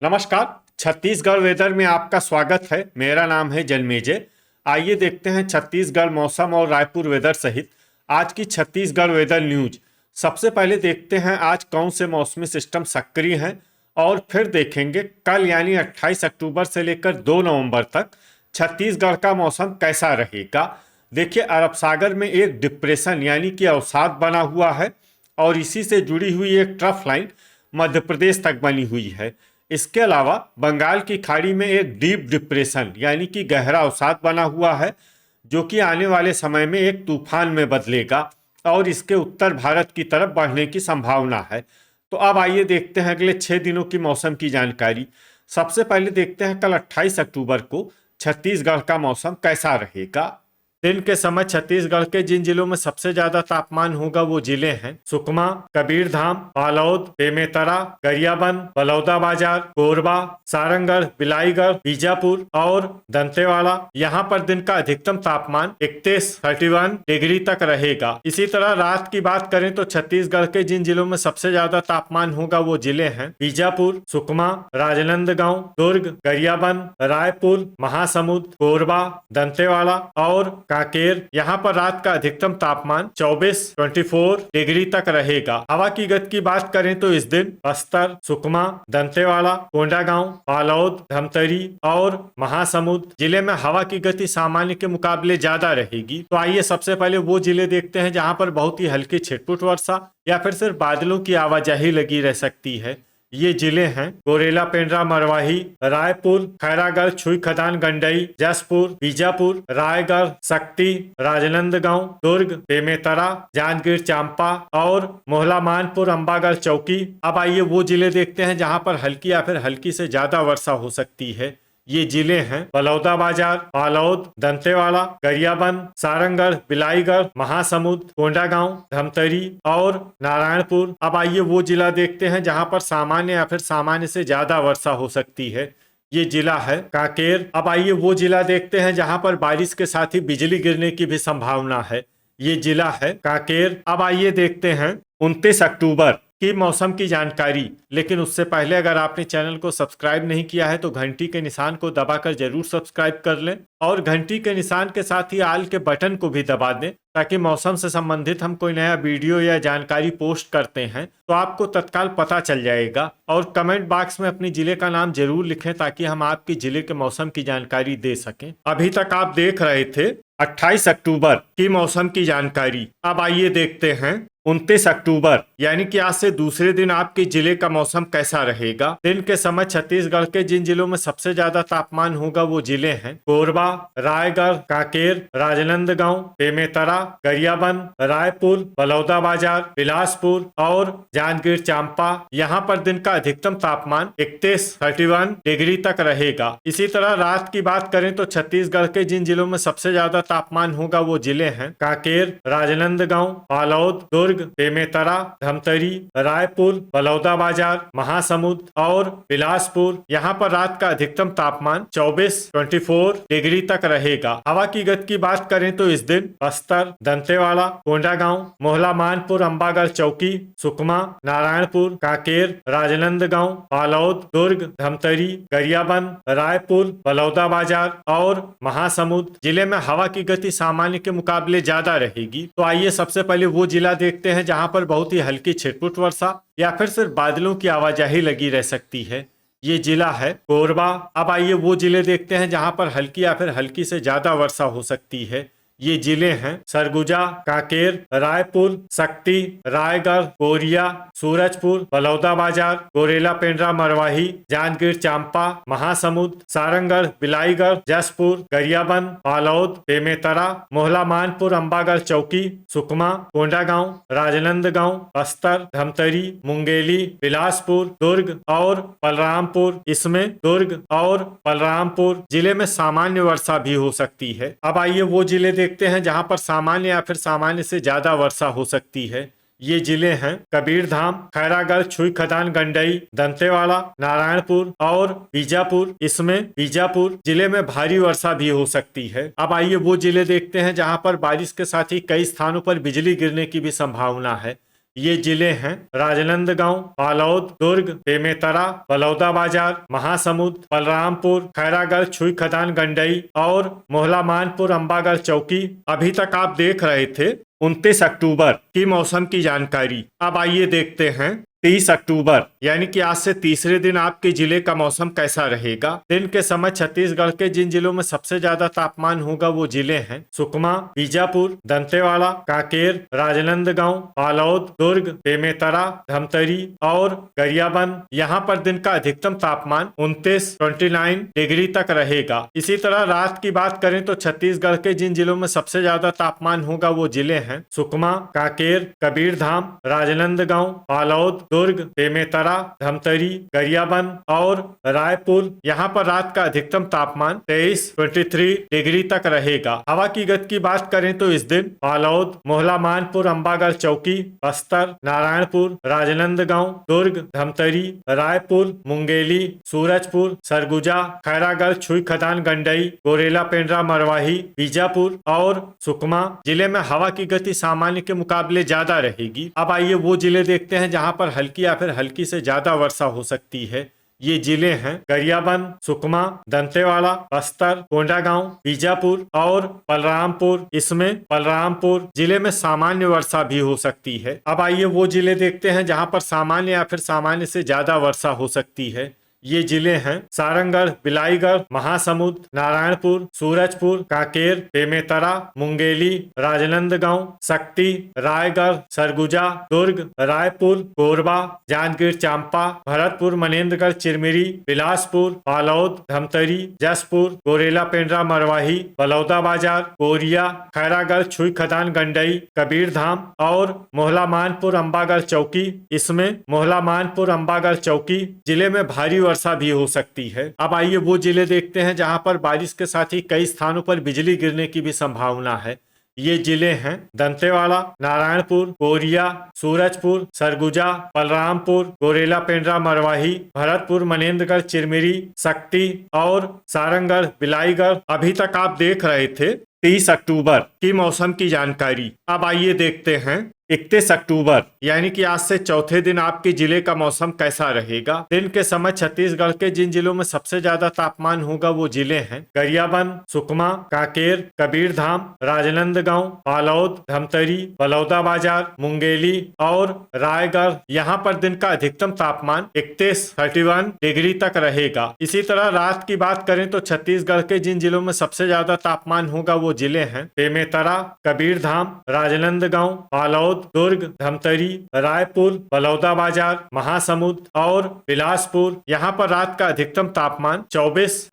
नमस्कार। छत्तीसगढ़ वेदर में आपका स्वागत है। मेरा नाम है जन्मेजय। आइए देखते हैं छत्तीसगढ़ मौसम और रायपुर वेदर सहित आज की छत्तीसगढ़ वेदर न्यूज। सबसे पहले देखते हैं आज कौन से मौसमी सिस्टम सक्रिय हैं और फिर देखेंगे कल यानी 28 अक्टूबर से लेकर 2 नवंबर तक छत्तीसगढ़ का मौसम कैसा रहेगा। देखिए, अरब सागर में एक डिप्रेशन यानी कि अवसाद बना हुआ है और इसी से जुड़ी हुई एक ट्रफ लाइन मध्य प्रदेश तक बनी हुई है। इसके अलावा बंगाल की खाड़ी में एक डीप डिप्रेशन यानी कि गहरा अवसाद बना हुआ है जो कि आने वाले समय में एक तूफान में बदलेगा और इसके उत्तर भारत की तरफ बढ़ने की संभावना है। तो अब आइए देखते हैं अगले 6 दिनों की मौसम की जानकारी। सबसे पहले देखते हैं कल 28 अक्टूबर को छत्तीसगढ़ का मौसम कैसा रहेगा। दिन के समय छत्तीसगढ़ के जिन जिलों में सबसे ज्यादा तापमान होगा वो जिले हैं सुकमा, कबीरधाम, बालोद, बेमेतरा, गरियाबंद, बलौदाबाजार, कोरबा, सारंगढ़, बिलाईगढ़, बीजापुर और दंतेवाड़ा। यहाँ पर दिन का अधिकतम तापमान 31 डिग्री तक रहेगा। इसी तरह रात की बात करें तो छत्तीसगढ़ के जिन जिलों में सबसे ज्यादा तापमान होगा वो जिले हैं बीजापुर, सुकमा, राजनांदगांव, दुर्ग, गरियाबंद, रायपुर, महासमुंद, कोरबा, दंतेवाड़ा और कांकेर। यहाँ पर रात का अधिकतम तापमान 24 डिग्री तक रहेगा। हवा की गति की बात करें तो इस दिन बस्तर, सुकमा, दंतेवाड़ा, कोंडागांव, बालोद, धमतरी और महासमुंद जिले में हवा की गति सामान्य के मुकाबले ज्यादा रहेगी। तो आइए सबसे पहले वो जिले देखते हैं जहाँ पर बहुत ही हल्की छिटपुट वर्षा या फिर सिर्फ बादलों की आवाजाही लगी रह सकती है। ये जिले हैं गोरेला, पेंड्रा, मरवाही, रायपुर, खैरागढ़, छुई खदान, गंडई, जसपुर, बीजापुर, रायगढ़, शक्ति, राजनांदगांव, दुर्ग, बेमेतरा, जांजगीर चांपा और मोहला, मानपुर, अंबागढ़, चौकी। अब आइए वो जिले देखते हैं जहां पर हल्की या फिर हल्की से ज्यादा वर्षा हो सकती है। ये जिले हैं बलौदाबाजार, बालोद, दंतेवाड़ा, गरियाबंद, सारंगढ़, बिलाईगढ़, महासमुंद, कोंडागांव, धमतरी और नारायणपुर। अब आइए वो जिला देखते हैं जहां पर सामान्य या फिर सामान्य से ज्यादा वर्षा हो सकती है। ये जिला है कांकेर। अब आइए वो जिला देखते हैं जहां पर बारिश के साथ ही बिजली गिरने की भी संभावना है। ये जिला है कांकेर। अब आइए देखते हैं 29 अक्टूबर की मौसम की जानकारी। लेकिन उससे पहले अगर आपने चैनल को सब्सक्राइब नहीं किया है तो घंटी के निशान को दबाकर जरूर सब्सक्राइब कर लें और घंटी के निशान के साथ ही आल के बटन को भी दबा दें ताकि मौसम से संबंधित हम कोई नया वीडियो या जानकारी पोस्ट करते हैं तो आपको तत्काल पता चल जाएगा। और कमेंट बॉक्स में अपने जिले का नाम जरूर लिखें ताकि हम आपके जिले के मौसम की जानकारी दे सकें। अभी तक आप देख रहे थे 28 अक्टूबर की मौसम की जानकारी। अब आइए देखते हैं 29 अक्टूबर यानी कि आज से दूसरे दिन आपके जिले का मौसम कैसा रहेगा। दिन के समय छत्तीसगढ़ के जिन जिलों में सबसे ज्यादा तापमान होगा वो जिले हैं कोरबा, रायगढ़, कांकेर, राजनांदगांव, बेमेतरा, गरियाबंद, रायपुर, बलौदाबाजार, बिलासपुर और जांजगीर चांपा। यहाँ पर दिन का अधिकतम तापमान 31 डिग्री तक रहेगा। इसी तरह रात की बात करें तो छत्तीसगढ़ के जिन जिलों में सबसे ज्यादा तापमान होगा वो जिले हैं कांकेर, राजनांदगांव, बालोद, दुर्ग, बेमेतरा, धमतरी, रायपुर, बलौदाबाजार, महासमुंद और बिलासपुर। यहाँ पर रात का अधिकतम तापमान 24 डिग्री तक रहेगा। हवा की गति की बात करें तो इस दिन बस्तर, दंतेवाड़ा, कोंडागांव, मोहला, मानपुर, अंबागढ़, चौकी, सुकमा, नारायणपुर, कांकेर, राजनांदगांव, बालोद, दुर्ग, धमतरी, गरियाबंद, रायपुर, बलौदाबाजार और महासमुंद जिले में हवा की गति सामान्य के मुकाबले ज्यादा रहेगी। तो आइए सबसे पहले वो जिला देखते हैं जहां पर बहुत ही हल्की छिटपुट वर्षा या फिर सिर्फ बादलों की आवाजाही लगी रह सकती है। ये जिला है कोरबा। अब आइए वो जिले देखते हैं जहां पर हल्की या फिर हल्की से ज्यादा वर्षा हो सकती है। ये जिले हैं सरगुजा, कांकेर, रायपुर, शक्ति, रायगढ़, कोरिया, सूरजपुर, बलौदाबाजार, गोरेला, पेंड्रा, मरवाही, जांजगीर चांपा, महासमुंद, सारंगढ़, बिलाईगढ़, जसपुर, गरियाबंद, बालोद, बेमेतरा, मोहला, मानपुर, अंबागढ़, चौकी, सुकमा, कोंडागांव, राजनांदगांव, बस्तर, धमतरी, मुंगेली, बिलासपुर, दुर्ग और बलरामपुर। इसमें दुर्ग और बलरामपुर जिले में सामान्य वर्षा भी हो सकती है। अब आइए वो जिले देखते हैं जहां पर सामान्य या फिर सामान्य से ज्यादा वर्षा हो सकती है। ये जिले हैं कबीरधाम, खैरागढ़, छुई खदान, गंडई, दंतेवाड़ा, नारायणपुर और बीजापुर। इसमें बीजापुर जिले में भारी वर्षा भी हो सकती है। अब आइए वो जिले देखते हैं जहां पर बारिश के साथ ही कई स्थानों पर बिजली गिरने की भी संभावना है। ये जिले हैं राजनांदगांव, बालोद, दुर्ग, बेमेतरा, बलौदाबाजार, महासमुंद, बलरामपुर, खैरागढ़, छुई खदान, गंडई और मोहला मानपुर, अंबागढ़ चौकी। अभी तक आप देख रहे थे 29 अक्टूबर की मौसम की जानकारी। अब आइए देखते हैं 30 अक्टूबर यानी कि आज से तीसरे दिन आपके जिले का मौसम कैसा रहेगा। दिन के समय छत्तीसगढ़ के जिन जिलों में सबसे ज्यादा तापमान होगा वो जिले हैं सुकमा, बीजापुर, दंतेवाड़ा, कांकेर, राजनांदगांव, बालोद, दुर्ग, बेमेतरा, धमतरी और गरियाबंद। यहाँ पर दिन का अधिकतम तापमान 29 डिग्री तक रहेगा। इसी तरह रात की बात करें तो छत्तीसगढ़ के जिन जिलों में सबसे ज्यादा तापमान होगा वो जिले हैं सुकमा, कांकेर, कबीरधाम, राजनांदगांव, बालोद, दुर्ग, बेमेतरा, धमतरी, गरियाबंद और रायपुर। यहाँ पर रात का अधिकतम तापमान 23 डिग्री तक रहेगा। हवा की गति की बात करें तो इस दिन बालोद, मोहला मानपुर, अंबागढ़ चौकी, बस्तर, नारायणपुर, राजनांदगांव, दुर्ग, धमतरी, रायपुर, मुंगेली, सूरजपुर, सरगुजा, खैरागढ़, छुई खदान, गंडई, गोरेला, पेंड्रा, मरवाही, बीजापुर और सुकमा जिले में हवा की गति सामान्य के मुकाबले ज्यादा रहेगी। अब आइए वो जिले देखते हैं जहां पर हल्की या फिर हल्की से ज्यादा वर्षा हो सकती है। ये जिले हैं गरियाबंद, सुकमा, दंतेवाड़ा, बस्तर, कोंडागांव, बीजापुर और बलरामपुर। इसमें बलरामपुर जिले में सामान्य वर्षा भी हो सकती है। अब आइए वो जिले देखते हैं जहां पर सामान्य या फिर सामान्य से ज्यादा वर्षा हो सकती है। ये जिले हैं सारंगढ़, बिलाईगढ़, महासमुंद, नारायणपुर, सूरजपुर, कांकेर, बेमेतरा, मुंगेली, राजनांदगांव, शक्ति, रायगढ़, सरगुजा, दुर्ग, रायपुर, कोरबा, जांजगीर चांपा, भरतपुर, मनेन्द्रगढ़, चिरमिरी, बिलासपुर, बालोद, धमतरी, जसपुर, गोरेला, पेंड्रा, मरवाही, बलौदाबाजार, कोरिया, खैरागढ़, छुई खदान, गंडई, कबीरधाम और मोहला मानपुर, अंबागढ़ चौकी। इसमें मोहला मानपुर, अंबागढ़ चौकी जिले में भारी वर्षा भी हो सकती है। अब आइए वो जिले देखते हैं जहां पर बारिश के साथ ही कई स्थानों पर बिजली गिरने की भी संभावना है। ये जिले हैं दंतेवाड़ा, नारायणपुर, कोरिया, सूरजपुर, सरगुजा, बलरामपुर, गोरेला, पेंड्रा, मरवाही, भरतपुर, मनेन्द्रगढ़, चिरमिरी, शक्ति और सारंगढ़, बिलाईगढ़। अभी तक आप देख रहे थे 30 अक्टूबर की मौसम की जानकारी। अब आइए देखते हैं 31 अक्टूबर यानी कि आज से चौथे दिन आपके जिले का मौसम कैसा रहेगा। दिन के समय छत्तीसगढ़ के जिन जिलों में सबसे ज्यादा तापमान होगा वो जिले हैं गरियाबंद, सुकमा, कांकेर, कबीरधाम, राजनांदगांव, बालोद, धमतरी, बलौदाबाजार, मुंगेली और रायगढ़। यहाँ पर दिन का अधिकतम तापमान 31 डिग्री तक रहेगा। इसी तरह रात की बात करें तो छत्तीसगढ़ के जिन जिलों में सबसे ज्यादा तापमान होगा वो जिले हैं बेमेतरा, कबीरधाम, राजनांदगांव, बालोद, दुर्ग, धमतरी, रायपुर, बलौदाबाजार, महासमुंद और बिलासपुर। यहाँ पर रात का अधिकतम तापमान 24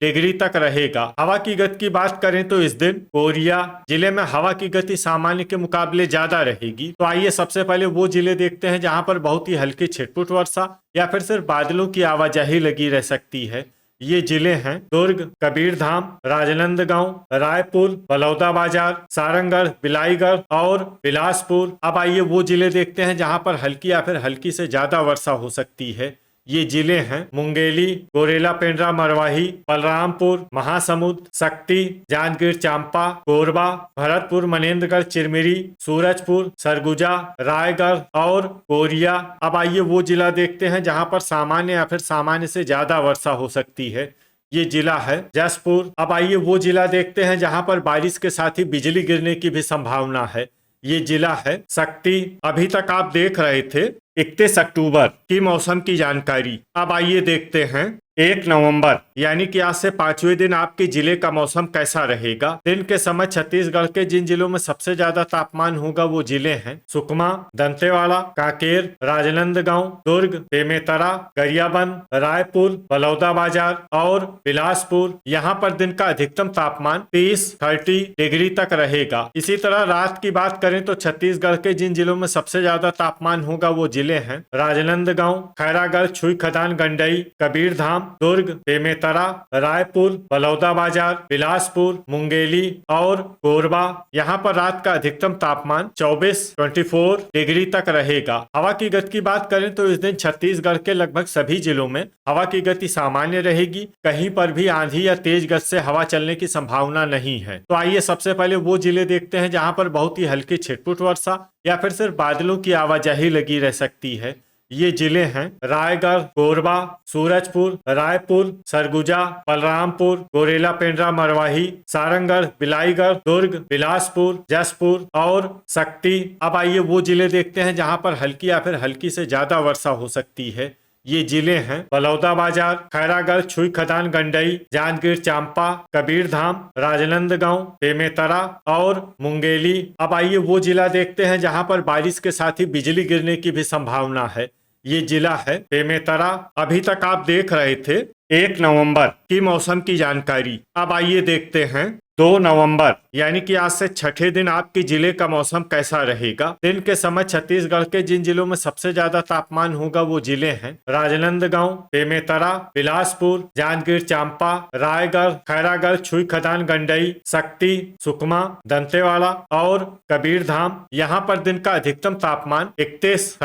डिग्री तक रहेगा। हवा की गति की बात करें तो इस दिन कोरिया जिले में हवा की गति सामान्य के मुकाबले ज्यादा रहेगी। तो आइए सबसे पहले वो जिले देखते हैं जहाँ पर बहुत ही हल्की छिटपुट वर्षा या फिर सिर्फ बादलों की आवाजाही लगी रह सकती है। ये जिले हैं दुर्ग, कबीरधाम, राजनांदगांव, रायपुर, बलौदाबाजार, सारंगढ़, बिलाईगढ़ और बिलासपुर। अब आइए वो जिले देखते हैं जहां पर हल्की या फिर हल्की से ज्यादा वर्षा हो सकती है। ये जिले हैं मुंगेली, गोरेला, पेंड्रा, मरवाही, बलरामपुर, महासमुंद, शक्ति, जांजगीर चांपा, कोरबा, भरतपुर, मनेन्द्रगढ़, चिरमिरी, सूरजपुर, सरगुजा, रायगढ़ और कोरिया। अब आइए वो जिला देखते हैं जहां पर सामान्य या फिर सामान्य से ज्यादा वर्षा हो सकती है। ये जिला है जसपुर। अब आइए वो जिला देखते हैं जहां पर बारिश के साथ ही बिजली गिरने की भी संभावना है। ये जिला है शक्ति। अभी तक आप देख रहे थे 31 अक्टूबर की मौसम की जानकारी। अब आइए देखते हैं 1 नवंबर यानी कि आज से 5वें दिन आपके जिले का मौसम कैसा रहेगा। दिन के समय छत्तीसगढ़ के जिन जिलों में सबसे ज्यादा तापमान होगा वो जिले हैं सुकमा, दंतेवाड़ा, कांकेर, राजनांदगांव, दुर्ग, बेमेतरा, गरियाबंद, रायपुर, बलौदाबाजार और बिलासपुर। यहाँ पर दिन का अधिकतम तापमान 30 डिग्री तक रहेगा। इसी तरह रात की बात करें तो छत्तीसगढ़ के जिन जिलों में सबसे ज्यादा तापमान होगा वो जिले हैं राजनांदगांव, खैरागढ़, छुई खदान, गंडई, कबीरधाम दुर्ग, बेमेतरा, रायपुर, बलौदाबाजार, बिलासपुर, मुंगेली और कोरबा। यहाँ पर रात का अधिकतम तापमान 24 डिग्री तक रहेगा। हवा की गति की बात करें तो इस दिन छत्तीसगढ़ के लगभग सभी जिलों में हवा की गति सामान्य रहेगी। कहीं पर भी आंधी या तेज गति से हवा चलने की संभावना नहीं है। तो आइए सबसे पहले वो जिले देखते हैं जहां पर बहुत ही हल्की छिटपुट वर्षा या फिर सिर्फ बादलों की आवाजाही लगी रह सकती है। ये जिले हैं रायगढ़, कोरबा, सूरजपुर, रायपुर, सरगुजा, बलरामपुर, गोरेला पेंड्रा मरवाही, सारंगढ़, बिलाईगढ़, दुर्ग, बिलासपुर, जसपुर और शक्ति। अब आइए वो जिले देखते हैं जहां पर हल्की या फिर हल्की से ज्यादा वर्षा हो सकती है। ये जिले हैं बलौदाबाजार, खैरागढ़, छुई खदान, गंडई, जांजगीर चांपा, कबीरधाम, राजनांदगांव, बेमेतरा और मुंगेली। अब आइए वो जिला देखते हैं जहां पर बारिश के साथ ही बिजली गिरने की भी संभावना है। ये जिला है बेमेतरा। अभी तक आप देख रहे थे 1 नवंबर की मौसम की जानकारी। अब आइए देखते हैं 2 नवंबर यानी कि आज से छठे दिन आपके जिले का मौसम कैसा रहेगा। दिन के समय छत्तीसगढ़ के जिन जिलों में सबसे ज्यादा तापमान होगा वो जिले हैं राजनांदगांव, बेमेतरा, बिलासपुर, जांजगीर चांपा, रायगढ़, खैरागढ़, छुई खदान, गंडई, शक्ति, सुकमा, दंतेवाड़ा और कबीरधाम। यहाँ पर दिन का अधिकतम तापमान 31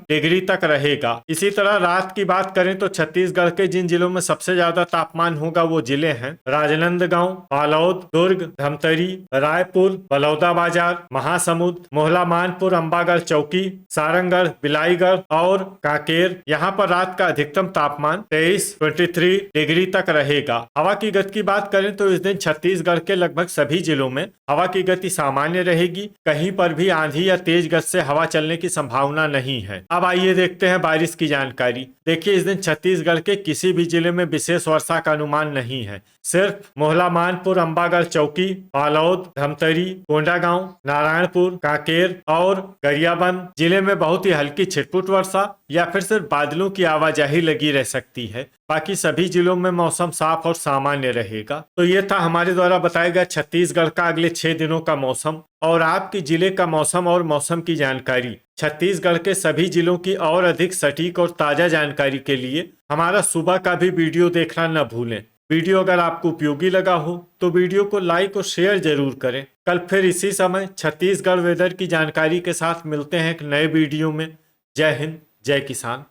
डिग्री तक रहेगा। इसी तरह रात की बात करें तो छत्तीसगढ़ के जिन जिलों में सबसे ज्यादा तापमान होगा वो जिले हैं राजनांदगांव, बालोद, दुर्ग, धमतरी, रायपुर, बलौदाबाजार, महासमुंद, मोहला मानपुर, अंबागढ़ चौकी, सारंगढ़, बिलाईगढ़ और कांकेर। यहाँ पर रात का अधिकतम तापमान 23 डिग्री तक रहेगा। हवा की गति की बात करें तो इस दिन छत्तीसगढ़ के लगभग सभी जिलों में हवा की गति सामान्य रहेगी। कहीं पर भी आंधी या तेज गति से हवा चलने की संभावना नहीं है। अब आइए देखते हैं बारिश की जानकारी। देखिए इस दिन छत्तीसगढ़ के किसी भी जिले में विशेष वर्षा का अनुमान नहीं है। सिर्फ मोहला मानपुर, अंबागढ़ चौकी, बालोद, धमतरी, कोंडागांव, नारायणपुर, कांकेर और गरियाबंद जिले में बहुत ही हल्की छिटपुट वर्षा या फिर सिर्फ बादलों की आवाजाही लगी रह सकती है। बाकी सभी जिलों में मौसम साफ और सामान्य रहेगा। तो ये था हमारे द्वारा बताया गया छत्तीसगढ़ का अगले 6 दिनों का मौसम और आपके जिले का मौसम और मौसम की जानकारी। छत्तीसगढ़ के सभी जिलों की और अधिक सटीक और ताजा जानकारी के लिए हमारा सुबह का भी वीडियो देखना न भूलें। वीडियो अगर आपको उपयोगी लगा हो तो वीडियो को लाइक और शेयर जरूर करें। कल फिर इसी समय छत्तीसगढ़ वेदर की जानकारी के साथ मिलते हैं एक नए वीडियो में। जय हिंद, जय किसान।